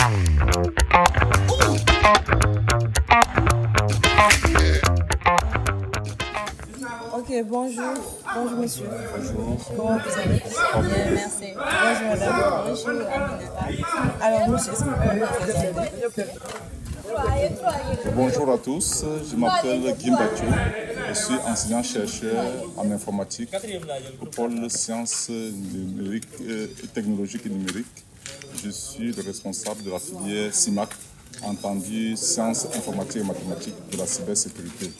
Ok, bonjour. Bonjour monsieur. Bonjour. Comment vous allez? Bien, merci. Bonjour madame. Bonjour Aminata. Alors monsieur, est-ce que vous pouvez vous présenter? Bonjour à tous, je m'appelle Guy Bathieu, je suis enseignant-chercheur en informatique au pôle sciences numériques et technologiques et numériques. Je suis le responsable de la filière CIMAC, entendu sciences informatiques et mathématiques de la cybersécurité.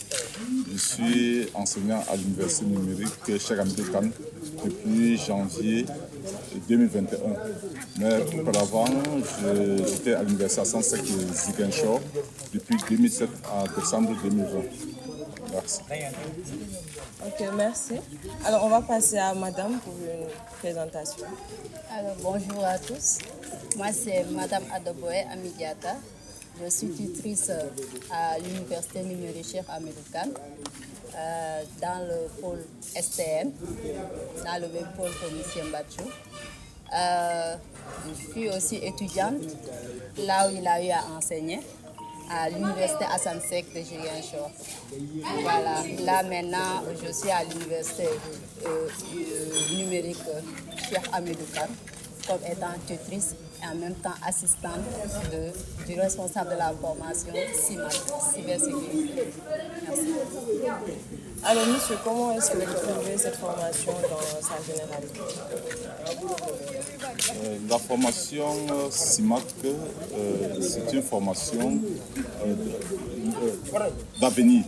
Je suis enseignant à l'université numérique Cheikh Hamidou Kane depuis janvier 2021. Mais auparavant, j'étais à l'université Hassan Sek de Ziguinchor depuis 2007 à décembre 2020. Merci. Ok, merci. Alors on va passer à madame pour une présentation. Alors, bonjour à tous. Moi, c'est Madame Adoboé Amidiata. Je suis tutrice à l'université numérique Cheikh Hamidou Kane dans le pôle STM, dans le même pôle que M. Mbatchou. Je suis aussi étudiante là où il a eu à enseigner, à l'université Hassan Sek de Ziguinchor. Voilà, là maintenant je suis à l'université numérique Cheikh Hamidou Kane comme étant tutrice et en même temps assistante du responsable de la formation CIMAC, cybersécurité. Merci. Alors monsieur, comment est-ce que vous trouvez cette formation dans sa généralité? La formation CIMAC, c'est une formation d'avenir.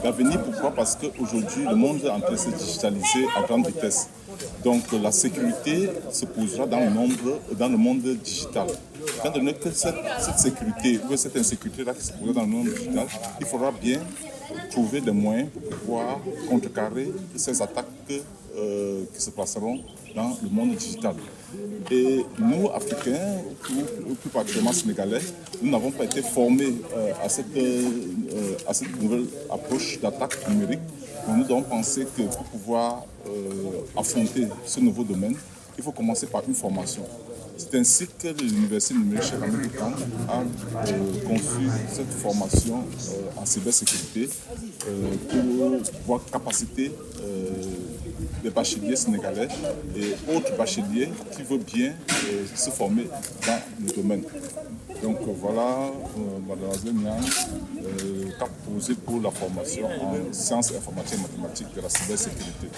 D'avenir, pourquoi? Parce qu'aujourd'hui, le monde est en train de se digitaliser à grande vitesse. Donc la sécurité se posera dans le monde digital. Étant donné que cette sécurité ou cette insécurité-là qui se posera dans le monde digital, il faudra bien trouver des moyens pour pouvoir contrecarrer ces attaques qui se placeront dans le monde digital. Et nous, Africains, ou plus particulièrement Sénégalais, nous n'avons pas été formés à cette nouvelle approche d'attaque numérique. Donc nous devons penser que pour pouvoir affronter ce nouveau domaine, il faut commencer par une formation. C'est ainsi que l'université numérique Cheikh Hamidou Kane a conçu cette formation en cybersécurité pour pouvoir capaciter les bacheliers sénégalais et autres bacheliers qui veulent bien se former dans le domaine. Donc voilà, mademoiselle Niang, qu'a proposé pour la formation en sciences informatiques et mathématiques de la cybersécurité.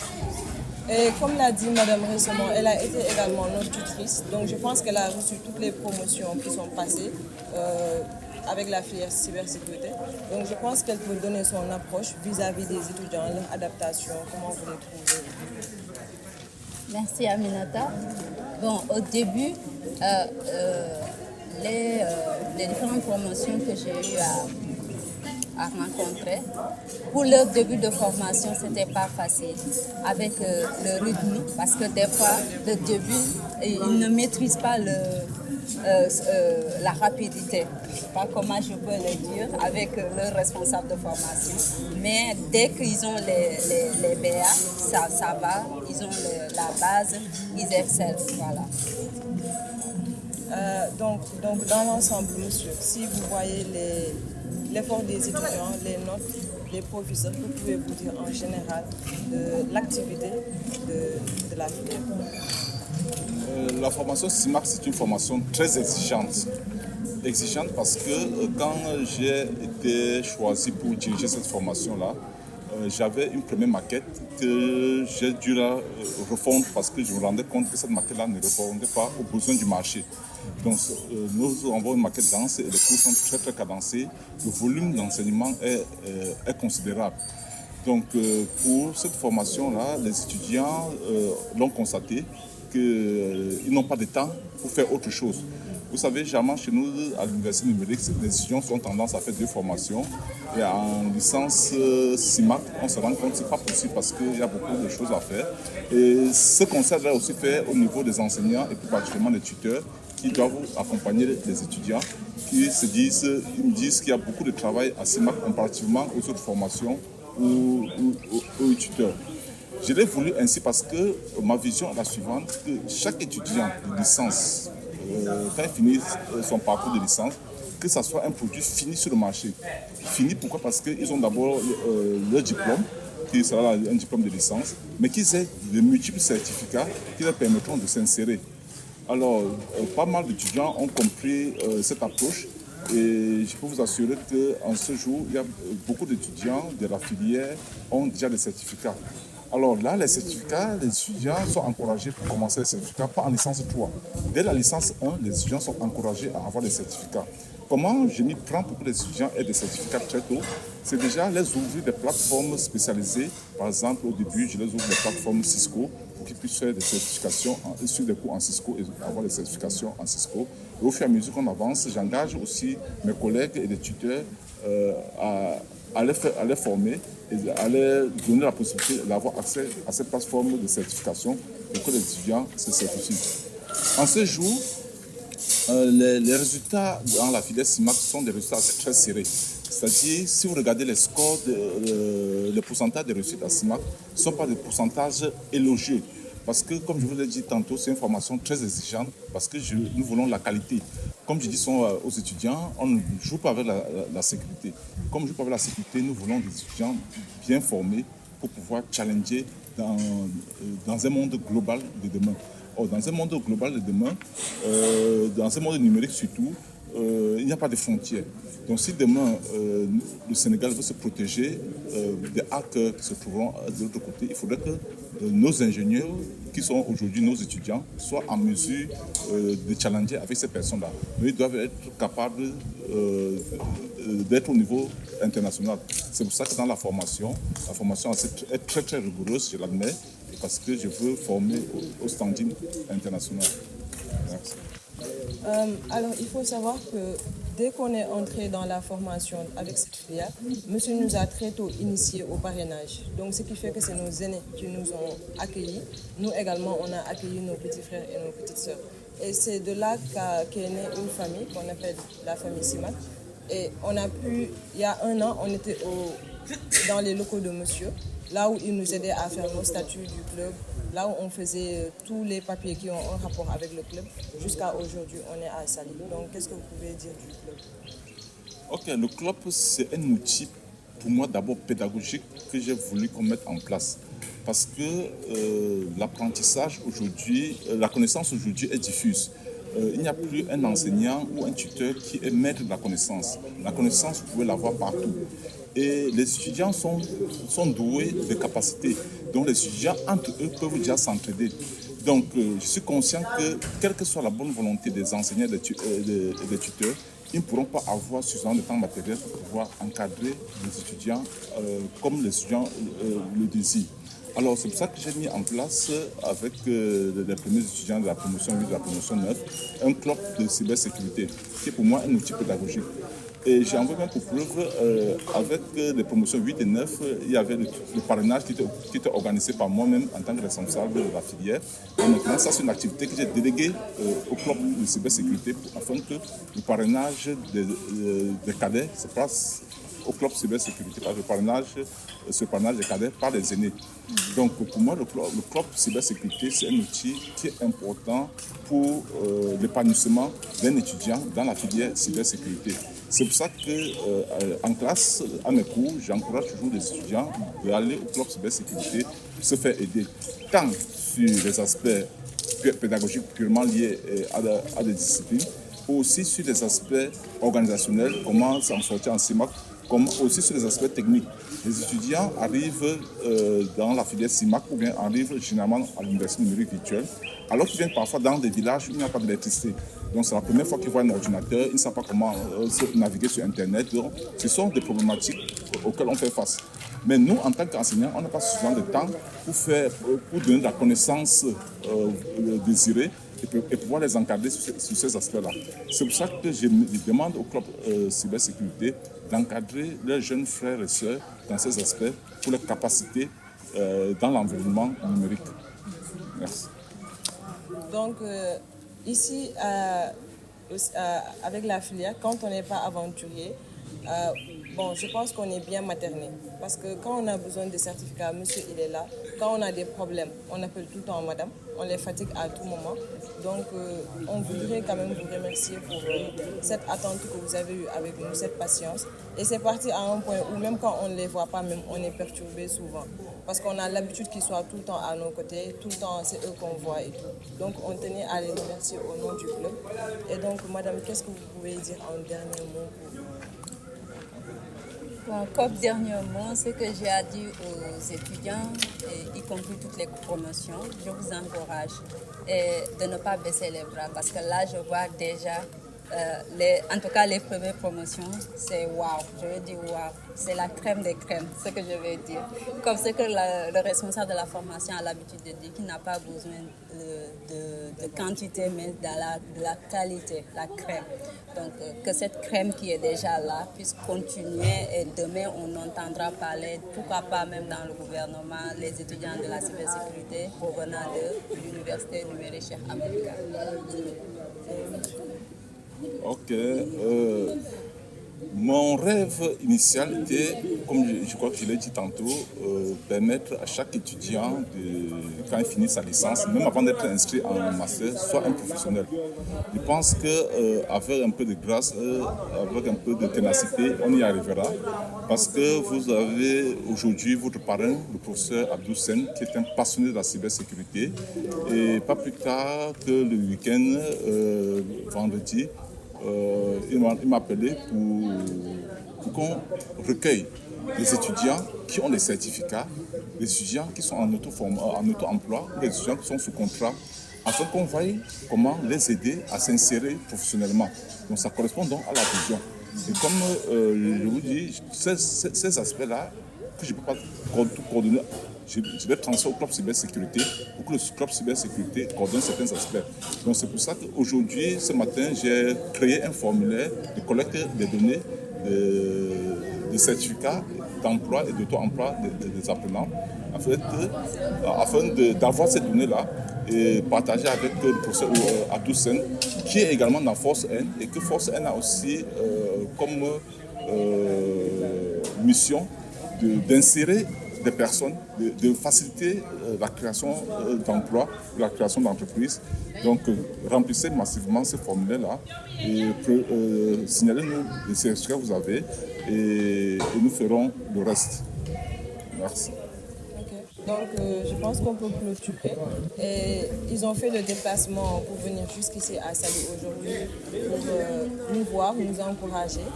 Et comme l'a dit madame récemment, elle a été également notre tutrice. Donc je pense qu'elle a reçu toutes les promotions qui sont passées avec la filière cybersécurité. Donc je pense qu'elle peut donner son approche vis-à-vis des étudiants, leur adaptation, comment vous les trouvez. Merci Aminata. Bon, au début, les différentes promotions que j'ai eu à rencontrer, pour leur début de formation, c'était pas facile avec le rythme, parce que des fois, le début, ils ne maîtrisent pas la rapidité. Je ne sais pas comment je peux le dire avec leur responsable de formation, mais dès qu'ils ont les BA, ça va, ils ont la base, ils excellent. Voilà. Donc dans l'ensemble, monsieur, si vous voyez l'effort des étudiants, les notes, les professeurs, que pouvez-vous dire en général de l'activité de la filière? La formation CIMAC, c'est une formation très exigeante. Exigeante parce que quand j'ai été choisi pour diriger cette formation-là, j'avais une première maquette que j'ai dû refondre parce que je me rendais compte que cette maquette-là ne répondait pas aux besoins du marché. Donc nous avons une maquette dense et les cours sont très très cadencés. Le volume d'enseignement est considérable. Donc pour cette formation-là, les étudiants l'ont constaté qu'ils n'ont pas de temps pour faire autre chose. Vous savez, généralement chez nous, à l'université numérique, les étudiants ont tendance à faire deux formations. Et en licence CIMAC, on se rend compte que ce n'est pas possible parce qu'il y a beaucoup de choses à faire. Et ce conseil est aussi fait au niveau des enseignants et plus particulièrement des tuteurs qui doivent accompagner les étudiants, qui me disent qu'il y a beaucoup de travail à CIMAC comparativement aux autres formations ou aux tuteurs. Je l'ai voulu ainsi parce que ma vision est la suivante, que chaque étudiant de licence quand il finit son parcours de licence, que ça soit un produit fini sur le marché. Fini, pourquoi? Parce qu'ils ont d'abord leur diplôme, qui sera un diplôme de licence, mais qu'ils aient de multiples certificats qui leur permettront de s'insérer. Alors, pas mal d'étudiants ont compris cette approche et je peux vous assurer qu'en ce jour, il y a beaucoup d'étudiants de la filière ont déjà des certificats. Alors là, les certificats, les étudiants sont encouragés pour commencer les certificats, pas en licence 3. Dès la licence 1, les étudiants sont encouragés à avoir des certificats. Comment je m'y prends pour que les étudiants aient des certificats très tôt? C'est déjà les ouvrir des plateformes spécialisées. Par exemple, au début, je les ouvre des plateformes Cisco pour qu'ils puissent faire des certifications, suivre des cours en Cisco et avoir des certifications en Cisco. Et au fur et à mesure qu'on avance, j'engage aussi mes collègues et les tuteurs à les former et à leur donner la possibilité d'avoir accès à ces plateformes de certification pour que les étudiants se certifient. En ce jour, les résultats dans la filière CIMAC sont des résultats très serrés. C'est-à-dire, si vous regardez les scores, les pourcentages de réussite à CIMAC ne sont pas des pourcentages élogieux. Parce que, comme je vous l'ai dit tantôt, c'est une formation très exigeante parce que nous voulons la qualité. Comme je dis aux étudiants, on ne joue pas avec la sécurité. Comme on ne joue pas avec la sécurité, nous voulons des étudiants bien formés pour pouvoir challenger dans un monde global de demain. Or, dans un monde global de demain, dans un monde numérique surtout, il n'y a pas de frontières. Donc si demain le Sénégal veut se protéger des hackers qui se trouveront de l'autre côté, il faudrait que nos ingénieurs, qui sont aujourd'hui nos étudiants, soient en mesure de challenger avec ces personnes-là. Mais ils doivent être capables d'être au niveau international. C'est pour ça que dans la formation est très très rigoureuse, je l'admets, parce que je veux former au standing international. Merci. Alors, il faut savoir que dès qu'on est entré dans la formation avec cette filière, monsieur nous a très tôt initiés au parrainage. Donc, ce qui fait que c'est nos aînés qui nous ont accueillis. Nous également, on a accueilli nos petits frères et nos petites sœurs. Et c'est de là qu'est née une famille qu'on appelle la famille Simac. Et on a pu, il y a un an, on était dans les locaux de monsieur, là où il nous aidait à faire nos statuts du club, là où on faisait tous les papiers qui ont un rapport avec le club. Jusqu'à aujourd'hui, on est à Saly. Donc, qu'est-ce que vous pouvez dire du club? Ok, le club, c'est un outil pour moi d'abord pédagogique que j'ai voulu qu'on mette en place. Parce que l'apprentissage aujourd'hui, la connaissance aujourd'hui est diffuse. Il n'y a plus un enseignant ou un tuteur qui est maître de la connaissance. La connaissance, vous pouvez l'avoir partout. Et les étudiants sont doués de capacités. Donc les étudiants, entre eux, peuvent déjà s'entraider. Donc je suis conscient que, quelle que soit la bonne volonté des enseignants et des tuteurs, ils ne pourront pas avoir suffisamment de temps matériel pour pouvoir encadrer les étudiants comme les étudiants le désirent. Alors c'est pour ça que j'ai mis en place avec les premiers étudiants de la promotion 8 et de la promotion 9 un club de cybersécurité qui est pour moi un outil pédagogique. Et j'ai envoyé même pour preuve, avec les promotions 8 et 9, il y avait le parrainage qui était organisé par moi-même en tant que responsable de la filière. Et maintenant, ça c'est une activité que j'ai déléguée au club de cybersécurité afin que le parrainage des cadets se passe au club cybersécurité, par le parrainage des cadets par les aînés. Donc pour moi, le club cybersécurité, c'est un outil qui est important pour l'épanouissement d'un étudiant dans la filière cybersécurité. C'est pour ça qu'en classe, à mes cours, j'encourage toujours les étudiants d'aller au club cybersécurité pour se faire aider, tant sur les aspects pédagogiques purement liés à des disciplines, aussi sur les aspects organisationnels, comment s'en sortir en CIMAC, comme aussi sur les aspects techniques. Les étudiants arrivent dans la filière CIMAC ou bien arrivent généralement à l'université numérique virtuelle, alors qu'ils viennent parfois dans des villages où il n'y a pas d'électricité. Donc c'est la première fois qu'ils voient un ordinateur, ils ne savent pas comment naviguer sur Internet. Donc ce sont des problématiques auxquelles on fait face. Mais nous, en tant qu'enseignants, on n'a pas suffisamment de temps pour donner la connaissance désirée et pouvoir les encadrer sur ces aspects-là. C'est pour ça que je demande au club cybersécurité d'encadrer leurs jeunes frères et sœurs dans ces aspects pour les capacités dans l'environnement numérique. Merci. Donc, ici, avec la filière, quand on n'est pas aventurier, je pense qu'on est bien materné. Parce que quand on a besoin de certificats, monsieur, il est là. Quand on a des problèmes, on appelle tout le temps madame. on les fatigue à tout moment. Donc, on voudrait quand même vous remercier pour cette attente que vous avez eue avec nous, cette patience. Et c'est parti à un point où même quand on ne les voit pas, même on est perturbé souvent. Parce qu'on a l'habitude qu'ils soient tout le temps à nos côtés, tout le temps c'est eux qu'on voit et tout. Donc, on tenait à les remercier au nom du club. Et donc, madame, qu'est-ce que vous pouvez dire en dernier mot pour... Bon, comme dernier mot, ce que j'ai à dire aux étudiants, y compris toutes les promotions, je vous encourage de ne pas baisser les bras parce que là, je vois déjà, en tout cas les premières promotions, c'est waouh, je veux dire waouh, c'est la crème des crèmes, ce que je veux dire. Comme ce que le responsable de la formation a l'habitude de dire, qui n'a pas besoin de quantité, mais de la qualité, la crème. Donc, que cette crème qui est déjà là puisse continuer et demain on entendra parler, pourquoi pas même dans le gouvernement, les étudiants de la cybersécurité provenant de l'université numérique Cheikh Ahmadou Bamba. Ok. Mon rêve initial était, comme je crois que je l'ai dit tantôt, permettre à chaque étudiant, quand il finit sa licence, même avant d'être inscrit en master, soit un professionnel. Je pense qu'avec un peu de grâce, avec un peu de ténacité, on y arrivera. Parce que vous avez aujourd'hui votre parrain, le professeur Abdou Sen, qui est un passionné de la cybersécurité. Et pas plus tard que le week-end, vendredi, il m'a appelé pour qu'on recueille des étudiants qui ont des certificats, des étudiants qui sont en auto-emploi, des étudiants qui sont sous contrat, afin qu'on voie comment les aider à s'insérer professionnellement. Donc ça correspond donc à la vision. Et comme je vous dis, ces aspects-là, que je ne peux pas tout coordonner, je vais transférer au club cybersécurité pour que le club cybersécurité coordonne certains aspects. Donc c'est pour ça qu'aujourd'hui, ce matin, j'ai créé un formulaire de collecte des données de certificats d'emploi et d'auto-emploi des apprenants, afin d'avoir ces données-là et partager avec le professeur Abdou Sen, qui est également dans Force N, et que Force N a aussi comme mission d'insérer des personnes, de faciliter la création d'emplois, la création d'entreprises. Donc, remplissez massivement ce formulaire-là et signalez-nous les certificats que vous avez et nous ferons le reste. Merci. Donc, je pense qu'on peut clôturer. Et ils ont fait le déplacement pour venir jusqu'ici à Saly aujourd'hui pour nous voir, nous encourager,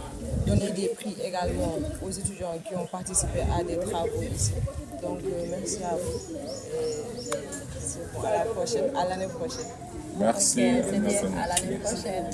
donner des prix également aux étudiants qui ont participé à des travaux ici. Donc, merci à vous. Et c'est bon, à l'année prochaine. Merci. Okay, à l'année prochaine.